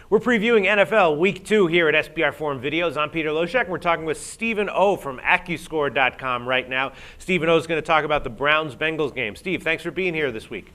We're previewing NFL Week 2 here at SBR Forum Videos. I'm Peter Loshak, and we're talking with Stephen O from Accuscore.com right now. Stephen O is going to talk about the Browns-Bengals game. Steve, thanks for being here this week.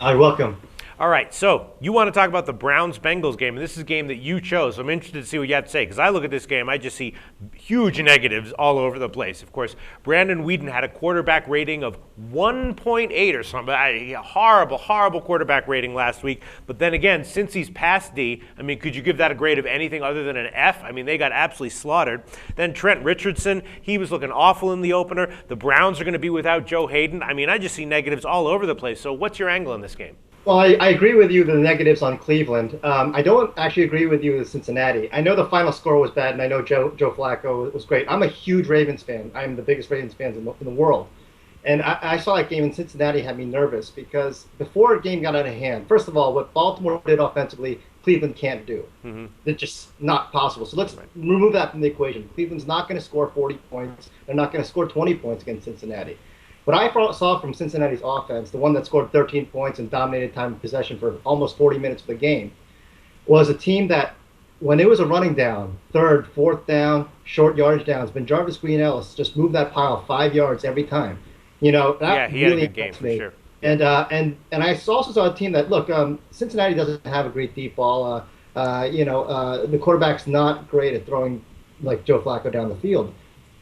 You're welcome. All right, so you want to talk about the Browns-Bengals game, and this is a game that you chose. So I'm interested to see what you have to say, because I look at this game, I just see huge negatives all over the place. Of course, Brandon Weeden had a quarterback rating of 1.8 or something. A horrible quarterback rating last week. But then again, since he's past D, I mean, could you give that a grade of anything other than an F? I mean, they got absolutely slaughtered. Then Trent Richardson, he was looking awful in the opener. The Browns are going to be without Joe Hayden. I mean, I just see negatives all over the place. So what's your angle in this game? Well, I agree with you, the negatives on Cleveland. I don't actually agree with you with Cincinnati. I know the final score was bad, and I know Joe Flacco was great. I'm a huge Ravens fan. I'm the biggest Ravens fan in the world. And I saw that game in Cincinnati had me nervous because before the game got out of hand, first of all, what Baltimore did offensively, Cleveland can't do. Mm-hmm. It's just not possible. So let's remove that from the equation. Cleveland's not going to score 40 points. They're not going to score 20 points against Cincinnati. What I saw from Cincinnati's offense, the one that scored 13 points and dominated time of possession for almost 40 minutes of the game, was a team that, when it was a running down, third, fourth down, short yardage downs, Ben Jarvis Green Ellis just moved that pile 5 yards every time. You know, that he really had a good game for sure. And I also saw a team that, look, Cincinnati doesn't have a great deep ball. The quarterback's not great at throwing like Joe Flacco down the field,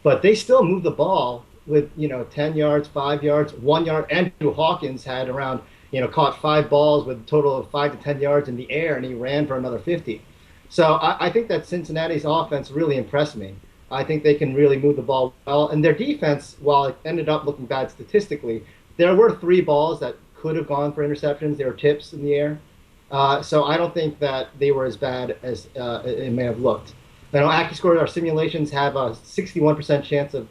but they still move the ball with 10 yards, 5 yards, 1 yard. Andrew Hawkins had around, caught 5 balls with a total of 5 to 10 yards in the air, and he ran for another 50. So I think that Cincinnati's offense really impressed me. I think they can really move the ball well. And their defense, while it ended up looking bad statistically, there were 3 balls that could have gone for interceptions. There were tips in the air. So I don't think that they were as bad as it may have looked. Accuscore, our simulations have a 61% chance of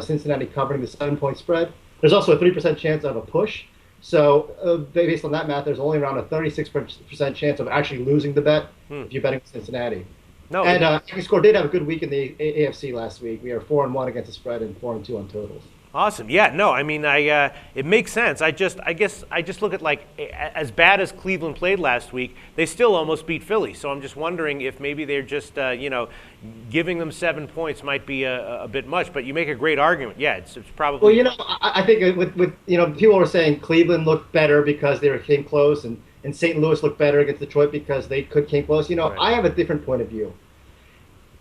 Cincinnati covering the 7-point spread. There's also a 3% chance of a push. So based on that math, there's only around a 36% chance of actually losing the bet if you're betting Cincinnati. No, and Accuscore did have a good week in the AFC last week. We are 4-1 against the spread and 4-2 on totals. Awesome. Yeah, no, I mean, it makes sense. I guess I just look at, like, as bad as Cleveland played last week, they still almost beat Philly. So I'm just wondering if maybe they're just, giving them 7 points might be a bit much. But you make a great argument. Yeah, it's probably. Well, I think with people were saying Cleveland looked better because they came close, and St. Louis looked better against Detroit because they came close. Right. I have a different point of view.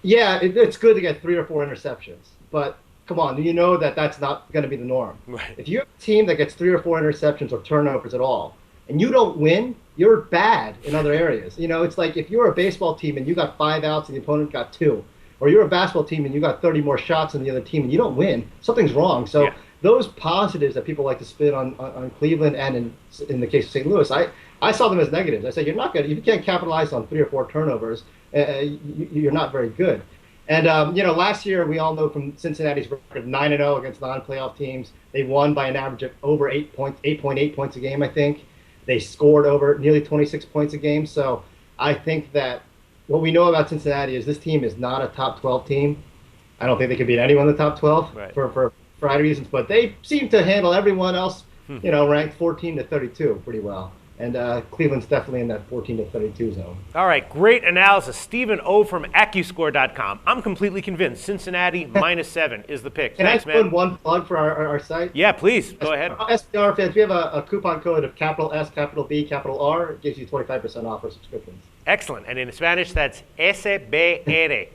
Yeah, it's good to get 3 or 4 interceptions, but come on, you know that's not going to be the norm. Right. If you have a team that gets 3 or 4 interceptions or turnovers at all, and you don't win, you're bad in other areas. It's like if you're a baseball team and you got 5 outs and the opponent got 2, or you're a basketball team and you got 30 more shots than the other team and you don't win, something's wrong. So those positives that people like to spin on Cleveland and in the case of St. Louis, I saw them as negatives. I said if you can't capitalize on 3 or 4 turnovers, you're not very good. And, last year, we all know from Cincinnati's record, 9-0 against non-playoff teams. They won by an average of over 8.8 points a game, I think. They scored over nearly 26 points a game. So I think that what we know about Cincinnati is this team is not a top 12 team. I don't think they could beat anyone in the top 12 for a variety of reasons. But they seem to handle everyone else, ranked 14 to 32 pretty well. And Cleveland's definitely in that 14 to 32 zone. All right, great analysis. Stephen O from Accuscore.com. I'm completely convinced Cincinnati -7 is the pick. Thanks, man. Can I put one plug for our site? Yeah, please. Go ahead. SBR fans, we have a coupon code of capital S, capital B, capital R. It gives you 25% off our subscriptions. Excellent. And in Spanish, that's SBR.